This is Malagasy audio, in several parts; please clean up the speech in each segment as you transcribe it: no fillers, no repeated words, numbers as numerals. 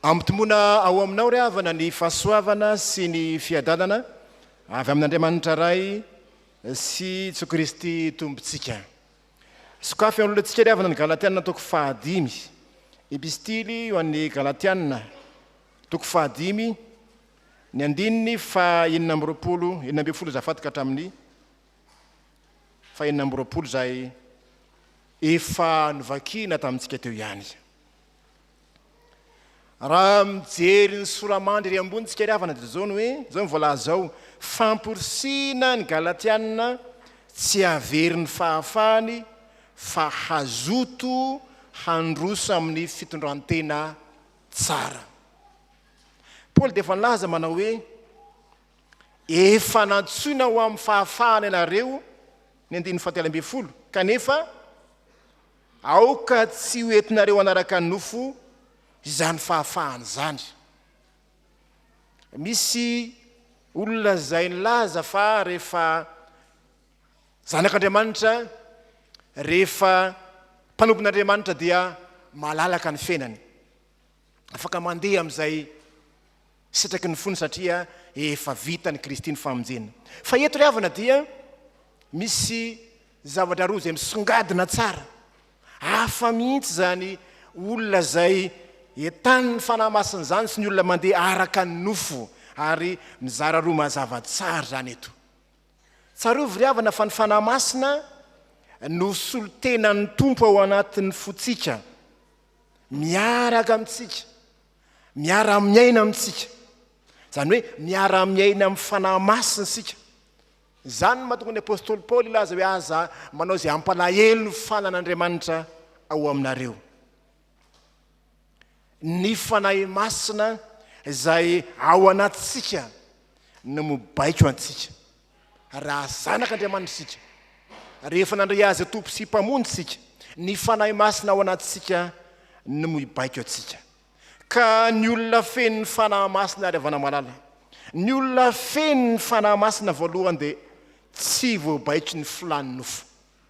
Ampitomona ao aminao ry havana ny fahasoavana sy ny fiadanana avy amin'Andriamanitra ray sy Jesoa Kristy tompontsika. Sokafy an'olontsika ry havana ny Galatiana toko 5 epistily ho an'ny Galatiana toko 5 ny andininy fa 9 zafatka hatramin'ny fa 9 zay efa novakina tamintsika teo ihany. Raha mijery ny soramandry ry ambonitsika ry havana dia zao ny hoe zao mivolaza zao famporisina ny Galatiana tsy avery ny fahafahany fa hazoto handroso amin'ny fitondran-tena tsara. Paoly dia efa nilaza manao hoe efa natsoina ho amin'ny fahafahany ianareo ny 9 kanefa aoka tsy hoentinareo anaraka ny nofo izany fahafahany zany. Misy olona zay nilaza fa rehefa zanak'Andriamanitra, rehefa mpanompon'Andriamanitra dia malalaka ny fiainany, afaka mandeha amin'izay sitraky ny fony satria efa vita ny Kristy ny famonjena. Fa eto ry havana dia misy zavatra roa zay misongadina tsara, hafa mihitsy zany olona zay entany ny fanahy masina zany sy ny olona mandeha araka ny nofo, ary mizara roa mazava tsara zany eto. Tsarovy ry havana fa ny fanahy masina no solontenan'ny tompo ao anatin'ny fotsika, miaraka amintsika, miara-miaina amintsika, zany hoe miara-miaina amin'ny fanahy masina sika. Zany mahatonga ny apôstôly Paoly ilaza hoe aza manao zay ampalahelo ny fanan'Andriamanitra ao aminareo. Ny fanahy masina zay ao anatsika no mibaiko antsika raha zanak'Andriamanitra sika, rehefa nandray azy tompo sy mpamono sika, ny fanahy masina ao anatsika no mibaiko atsika. Ka ny olona feno ny fanahy masina ary avana malala, ny olona feno ny fanahy masina voalohany dia tsy voabaitry ny filan'ny nofo.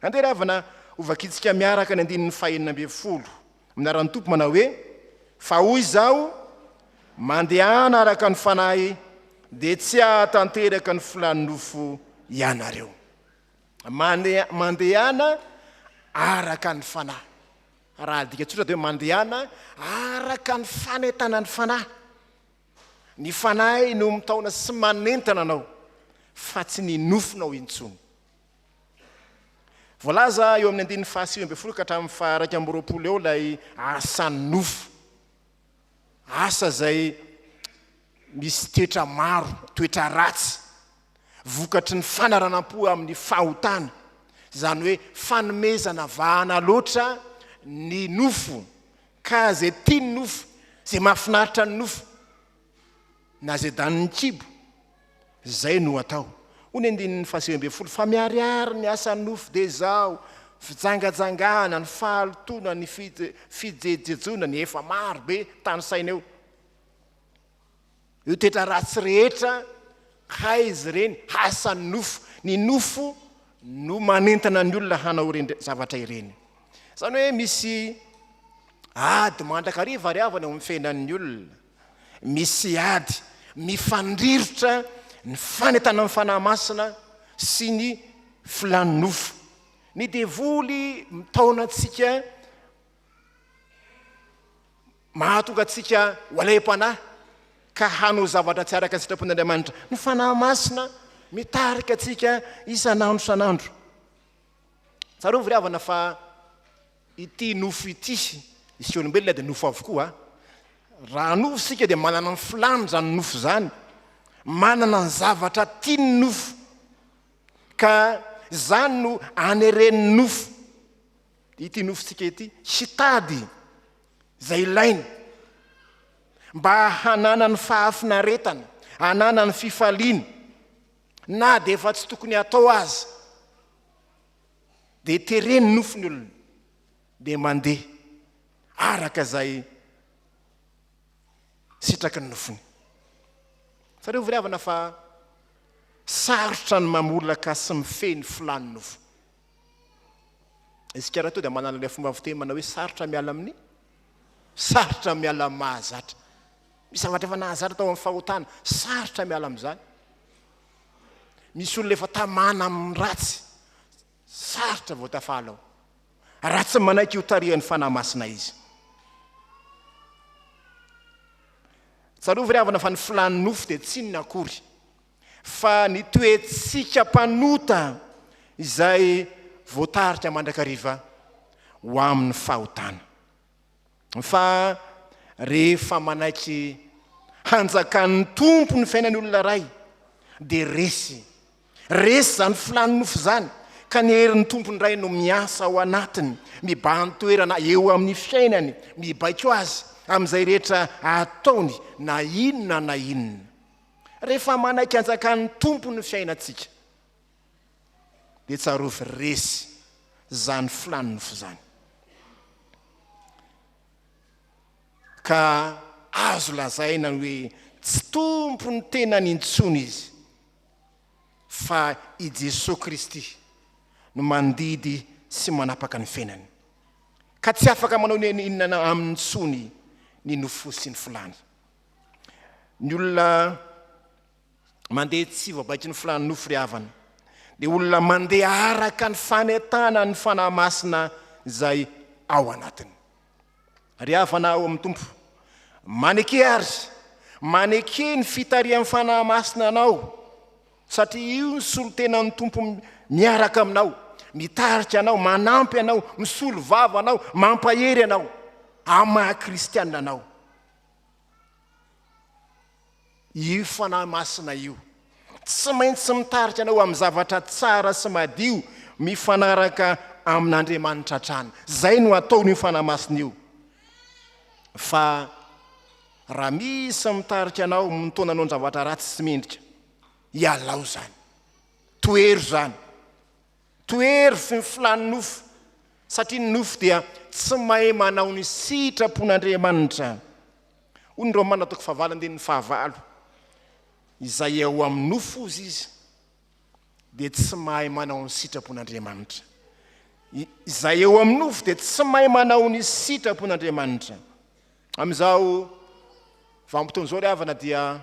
Andeha ry havana ovakitsika miaraka ny 9 minaran'ny tompo manao hoe fa hoy izaho mandehana araka ny fanahy dia tsy ahatanteraka ny filan'ny nofo ianareo. Mandehana araka ny fanahy, raha dika tsotra dia mandehana araka ny fanentana ny fanahy. Ny fanahy no mitaona sy manentana anao fa tsy ny nofonao intsony. Voalaza eo amin'ny 9 ka hatramin'ny 12 eo lay asan'ny nofo, asa zay misy toetra maro, toetra ratsy, vokatry ny fanaranam-po amin'ny fahotana, zany hoe fanomezana vahana loatra ny nofo, ka zay tia ny nofo, zay mahafinaritra ny nofo, na zay daniny kibo, zay no atao. Hoy ny 9 fa miariary ny asan'ny nofo dia zao fijangajangana, ny fahalotona, ny fijejejona, ny efa maro be tany saina eo. Io toetra ratsy rehetra haizy ireny asan'ny nofo, ny nofo no manentana ny olona hanao zavatra ireny. Zany hoe misy ady mandrakariva ry havana amin'ny fiainan'ny olona, misy ady mifandrirotra ny fanentana amin'ny fanahy masina sy ny filan'ny nofo. Ny devoly mitaona antsika mahatonga antsika fahalemem-panahy ka hanao zavatra tsy araka ny sitrapon'Andriamanitra. Ny fanahy masina mitarika antsika isanandro isanandro. Tsarovy ry havana fa ity nofo ity, isika olombelona dia nofo avokoa. Raha nofo sika dia manana ny filany zany nofo zany, manana ny zavatra tiany nofo, ka zany no aneren'ny nofo. Ity nofo sika ity hitady zay ilainy mba hanana ny fahafinaretana, hanana ny fifaliany, na dia efa tsy tokony atao azy, dia tereny nofo ny olona dia mandeha araka zay sitraky ny nofony. Sareo ry havana fa sarotra ny mamolaka sy mifehy ny filan'ny nofo. Isika raha to dia manana ilay fomba fiteny manao hoe sarotra miala amin'ny, sarotra miala amin'ny mahazatra. misy zavatra efa nahazatra tao amin'ny fahotana sarotra miala amin'izany. Misy olona efa tamana amin'ny ratsy sarotra vao tafalao ratsy manaiky io tarihan'ny fanahy masina izy. Tsarovy ry havana fa ny filan'ny nofo dia tsy ny akory fa ny toetsika mpanota izay voatarika mandrakariva ho amin'ny fahotana. Fa rehefa manaiky hanjakan'ny tompo ny fiainan'ny olona ray dia resy zany filan'ny nofo zany ka ny herin'ny tompony ray no miasa ao anatiny mibany toerana eo amin'ny fiainany mibaiko azy amin'izay rehetra ataony na inona. Rehefa manaiky hanjakan'ny tompo ny fiainantsika dia tsarovy resy zany filan'ny nofo zany. Ka azo lazaina hoe tsy tompony tena nintsony izy fa i Jesoa Kristy no mandidy sy manapaka ny fiainany ka tsy afaka manao ny inona amin'ny tsony ny nofo sy ny filany. Ny olona mandeha tsy voabaiki ny filan'ny nofo ry havana dia olona mandeha araka ny fanetana ny fanahy masina izay ao anatiny. Ry havana ao amin'ny tompo maneke ary maneke ny fitarihan'ny fanahy masina anao satria io ny solo tenan'ny tompo miaraka aminao, mitarika anao, manampy anao, misolo vava anao, mampahery anao amaha kristianina anao. Io fanahy masina io tsy maintsy mitarika anao amin'ny zavatra tsara sy madio mifanaraka amin'Andriamanitra trano. Zay no ataony io fanahy masina io. Fa raha misy mitarika anao mitona anao ny zavatra ratsy sy mendrika, ialao zany, toero zany, toero sy ny filan'ny nofo satria ny nofo dia tsy mahay manao ny sitrapon'Andriamanitra. Hoy ny Romana 8:9 izay ao amin'ny nofo izy dia tsy mahay manao ny sitrapon'Andriamanitra. Izay eo amin'ny nofo dia tsy mahay manao ny sitrapon'Andriamanitra. Amin'izao vanim-potoana izao ry havana dia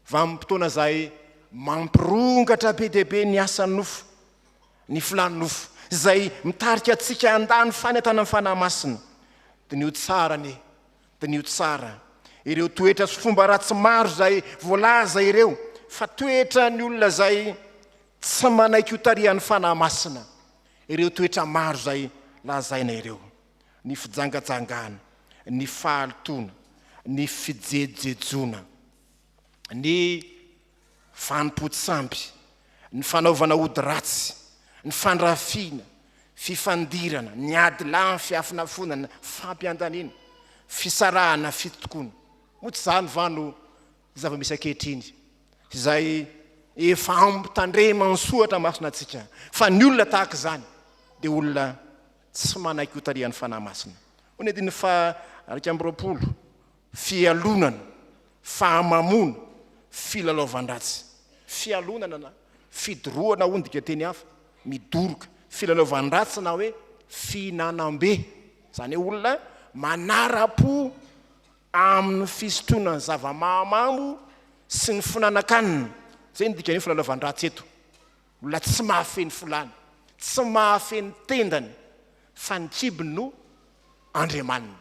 vanim-potoana izay mampirongatra be dia be ny asan'ny nofo, ny filan'ny nofo izay mitarika antsika handany fanetana amin'ny fanahy masina. Dia nio tsara ireo toetra sy fomba ratsy maro izay voalaza ireo, fa toetra ny olona izay tsy manaiky ho tarihan'ny fanahy masina. Ireo toetra maro izay lazaina ireo: ny fijangajangana, ny fahalitoana, ny fijejejona, ny fanompoan-tsampy, ny fanaovana adi-lahy, ny fandrafiana, fifandirana, ny adi-lahy, ny fiafinafonana, fampiandaniana, fisarahana, fitokoana. Moa tsy zany vano zava-misy ankehitriny izay efa Mpitandrina soatra masina antsika, fa ny olona tahaka izany dia olona tsy manaiky ho tarihan'ny fanahy masina. Hoy ny 20, fialonana, fahamamona, filalaovan-dratsy. Fialonana na fidoroana ondika teny hafa, midoroka. Filalaovan-dratsy na hoe finanam-be, zany hoe olona manara-po amin'ny fisotroana ny zava-mahamamo sy ny finanankanina. Zay ny dikan'io filalaovan-dratsy eto. Olona tsy mahafeny filany, tsy mahafeny tendany, fa ny kibony no Andriamanina.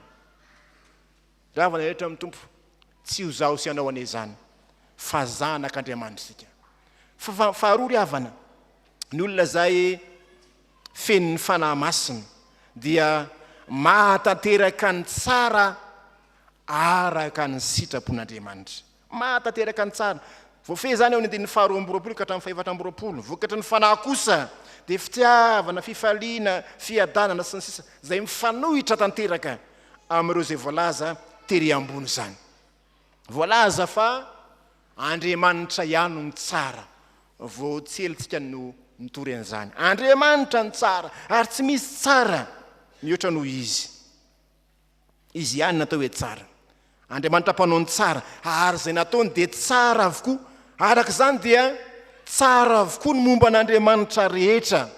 Ravana rehetra amin'ny tompo, tsy ho zaho sy anao ane zany, fa zanak'Andriamanitra sika. Faharoa ry havana, ny olona zay feny ny fanahy masina dia mahatanteraka ny tsara araka ny sitrapon'Andriamanitra. Mahatanteraka ny tsara. Voafehy zany ao ny 2 ka hatramin'ny 4, vokatra ny fanahy kosa dia fitiavana, fifaliana, fiadanana sy ny sisa izay mifanohitra tanteraka amin'ireo izay voalaza tery ambony zany. Voalaza fa Andriamanitra ihany ny tsara, vao tsy helitsika no mitory an'izany. Andriamanitra ny tsara, ary tsy misy tsara mihoatra noho izy. Izy ihany natao hoe tsara. Andriamanitra mpanao ny tsara, ary izay nataony dia tsara avokoa. Araka izany dia tsara avokoa ny momba n'Andriamanitra rehetra.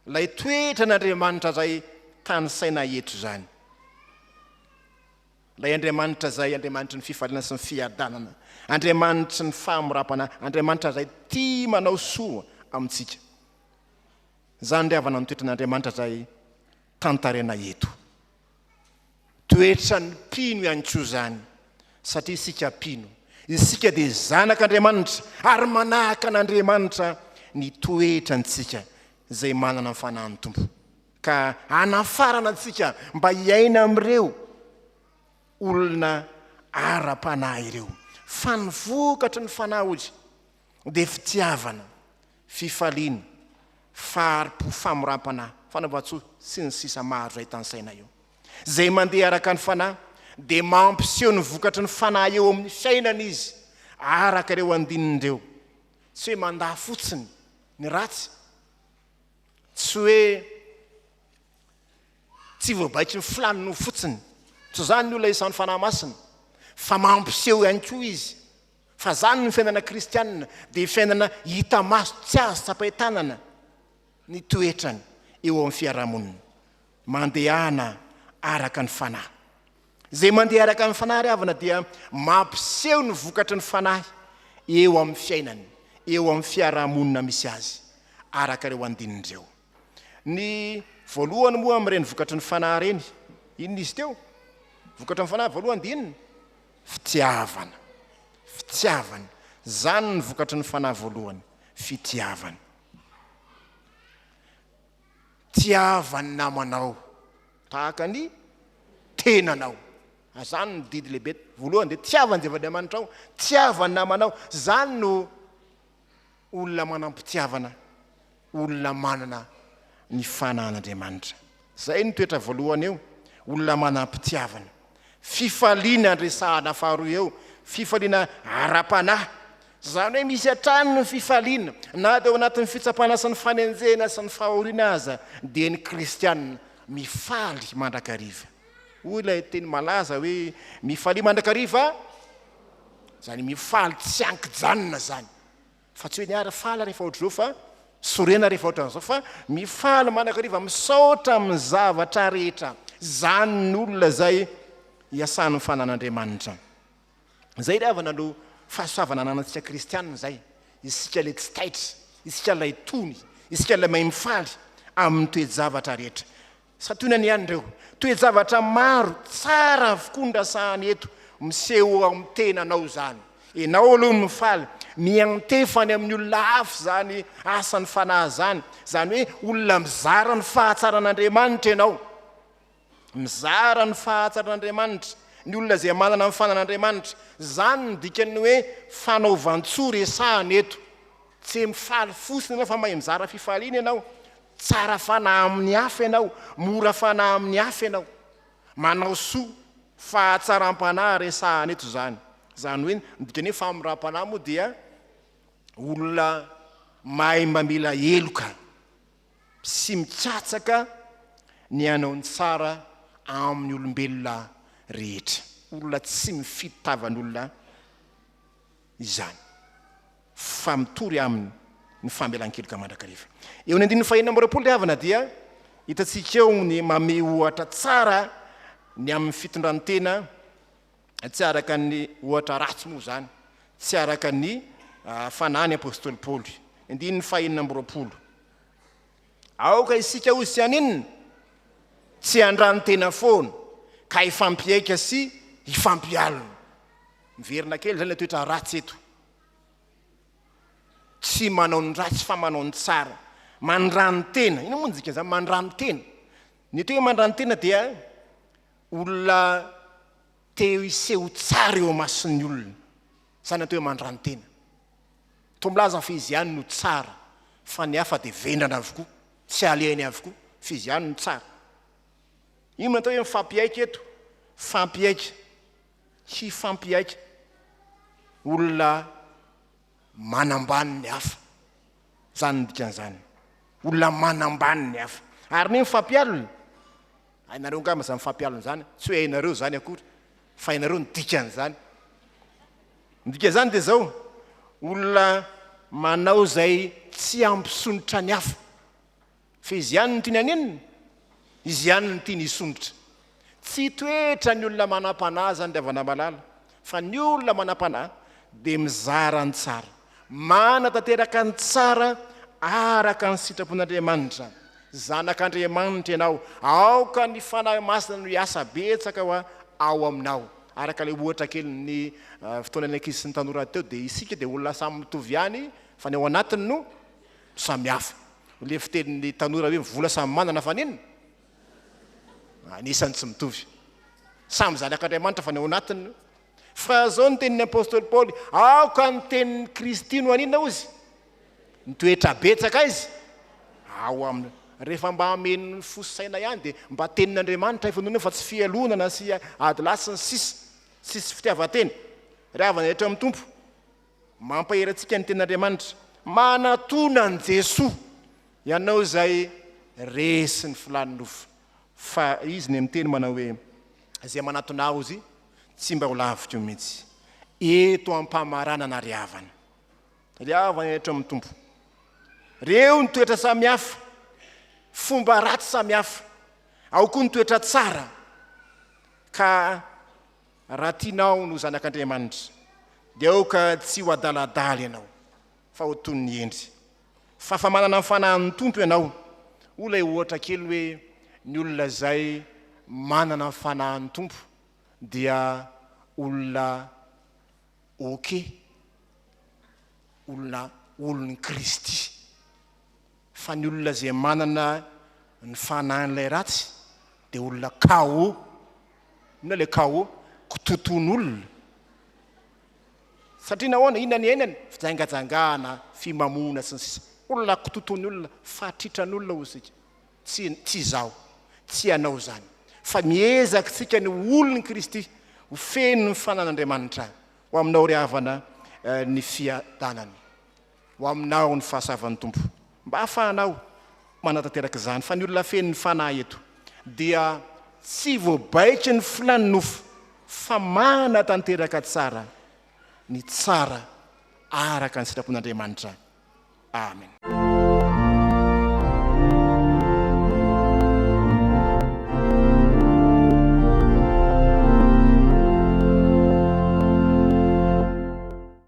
Ilay toetra n'Andriamanitra izay tany saina eto zany. lay Andriamanitra zay Andriamanitra ny fifaliana sy ny fiadanana, Andriamanitra ny fahamoram-panahy, Andriamanitra zay tia manao soa amintsika. Zany ndray avana ny toetran'Andriamanitra zay tantarena eto. Toetra ny mpino ihany koa zany, satria isika mpino, isika dia zanak'Andriamanitra ary manahaka an'Andriamanitra ny toetrantsika zay manana ny fanahy ny tompo, ka anafarana antsika mba hiaina amin'ireo olona ara-panahy ireo. Fa ny vokatry ny fanahy ozy dia fitiavana, fifaliana, fahari-po, fahamoram-panahy, fanaovan-tsoa sy ny sisa maro zay tansaina eo. Zay mandeha araka ny fanahy dia mampiseho ny vokatry ny fanahy eo amin'ny fiainana izy, araka ireo andinindreo. Tsy hoe mandà fotsiny ny ratsy, tsy hoe tsy voabaitry ny filan'ny no fotsiny, tsy zany ny olona isan'ny fanahy masina, fa mampiseho ihany koa izy. Fa zany ny fiainana kristianina dia fiainana hita maso, tsy azo tsapahitanana ny toetrany eo amin'ny fiarahamonina. Mandehana araka ny fanahy. Zay mandeha araka ny fanahy ry havana dia mampiseho ny vokatry ny fanahy eo amin'ny fiainany, eo amin'ny fiarahamonina misy azy, araka ireo andinindreo. Ny voalohany moa amin'ireny vokatry ny fanahy reny, inona izy teo? Vokatry ny fanahy voalohany dia inona? Fitiavana. Fitiavana. Zany ny vokatry ny fanahy voalohany, fitiavana. Tiavany namanao tahaka ny tenanao. Zany ny didy lehibe voalohany dia tiavany Andriamanitra ao, tiavany namanao. Zany no olona manam-pitiavana, olona manana ny fanan'Andriamanitra. Zay ny toetra voalohany eo, olona manam-pitiavana. Fifaliana andresahana faharoa eo, fifaliana ara-panahy. Zany hoe misy hatrany ny fifaliana, na dia ao anatin'ny fitsapana sy ny fanenjena sy ny fahoriana aza, dia ny kristianina mifaly mandrakariva. Hoy ilay teny malaza hoe mifaly mandrakariva, zany mifaly tsy ankijanona zany. Fa tsy hoe niara faly rehefa ohatr'izao fa sorena rehefa ohatran'izao, fa mifaly mandrakariva, misaotra amin'ny zavatra rehetra. Zany ny olona zay hiasan'ny fanan'Andriamanitra. Zay ry havana no fahasoavana ananantsika kristianina zay. Isika ilay tsy taitra, isika ilay tony, isika ilay mahay mifaly amin'ny toe-javatra rehetra. Satona ny ihany ireo toe-javatra maro tsara avokoa ny rasahany eto, miseho amin'ny tenanao zany. Enao aloha ny mifaly, miantefany amin'ny olona hafa zany asan'ny fanahy zany. Zany hoe olona mizara ny fahatsaran'Andriamanitra ianao, mizara ny fahatsaran'Andriamanitra, ny olona zay manana ny fanan'Andriamanitra. Zany ny dikany hoe fanaovan-tsoa resahany eto. Tsy mifaly fosiny ianao fa mahay mizara fifaliana ianao, tsara fanahy amin'ny hafa ianao, mora fanahy amin'ny hafa ianao, manao soa, fahatsaram-panahy resahany eto zany. Zany hoe ny dikany hoe fahamoram-panahy moa dia olona mahay mba mila eloka sy mitsatsaka ny anao ny tsara amin'ny olombelona rehetra. Olona tsy mifitavan'olona izany, fa mitory aminy ny fambelan-keloka mandrakariva. Eo ny 15 ry havana dia hitantsika eo ny mame ohatra tsara ny amin'ny fitondran-tena, tsy araka ny ohatra ratsy moa zany, tsy araka ny fanahy ny apôstôly Paoly. 15 aoka isika ho sy aninona, tsy handrani-tena foana, ka ifampiaika sy ifampialina. Miverina kely zany ilay toetra ratsy eto. Tsy manao ny ratsy fa manao ny tsara, mandrano-tena. Ino moa ny dikany zany mandrano-tena? Ny atao hoe mandrano-tena dia olona teo iseho tsara eo mason'ny olona. Zany atao hoe mandrano-tena. Toa milaza fa izy ihany no tsara, fa ny hafa dia vendrana avokoa, tsy alehany avokoa, fa izy ihany no tsara. Ino atao hoe mifampiaika eto? Fampiaika, hifampiaika. Olona manambany ny hafa, zany ny dikan'izany. Olona manambany ny hafa. Ary ny mifampialina, hainareo ngamba zany mifampialina zany, tsy hoe hainareo zany akory, fa hainareo ny dikan'izany. Ny dikan'izany dia zao, olona manao zay tsy ampisonitra ny hafa, fa izy ihany no tiany aninona, izy ihany no tiany hisonitra. tsy toetra ny olona manam-panahy zany dia avana malala fa ny olona manam-panahy dia mizara ny tsara, manatanteraka ny tsara araka ny sitrapon'Andriamanitra. Zanak'Andriamanitra ianao, aoka ny fanahy masina no hiasa betsaka ao aminao. Araka ilay ohatra kely ny fotoanany ankizy sy ny tanora teo dia isika dia olona samy mitovy ihany fa ny ao anatiny no samihafa. Le fitenin'ny tanora hoe vola samy manana fa ninona? Anisany tsy mitovy. Samy zanak'Andriamanitra fa ny ao anatiny. Fa zao ny tenin'ny apôstôly Paoly, aoka ny tenin'ny Kristy no aninona ozy? Nitoetra betsaka izy ao aminy. Rehefa mba ameny fosaina ihany dia mba tenin'Andriamanitra ifanonana fa tsy fialonana sy adi-lahy sy ny sisy fitiavan-teny. Ry havana eto amin'ny tompo, mampaherantsika ny tenin'Andriamanitra, manatona ny Jesoa ianao izay resy ny filan'ny nofo. Fa izy ny miteny manao hoe izay manatona aho izy tsy mba ho lavitra io mihitsy, eto ampamaranana ry havana. Ry havana eto amin'ny tompo, reo ny toetra samihafa, fomba ratsy samihafa, ao koa ny toetra tsara. Ka raha tianao no zanak'Andriamanitra dia ao ka tsy ho adaladala ianao fa ho toy ny endry. Fa manana ny fanahin'ny tompo ianao. Olay ohatra kely hoe ny olona zay manana ny fanahin'ny tompo dia olona olon'ny Kristy. Fa ny olona zay manana ny fanahin'ilay ratsy dia olona KO. Inona ilay KO? Kitoton'olona. Satria nahoana? Inona ny ainany? Fijangajangana, fimamona sy ny sisa. Olona kitoton'olona, fatritran'olona osika. Tsy izaho, tsy ianao zany. Fa miezaka tsika ny olon'ny Kristy ho feno ny fanan'Andriamanitra ho aminao ry havana ny fiadanany, ho aminao ny fahasavan'ny tompo. Mba ahafahanao manatanteraka izany. Fa ny olona feno ny fanahy eto dia tsy voabaitry ny filan'ny nofo fa manatanteraka tsara ny tsara araka ny sitrapon'Andriamanitra. Amen.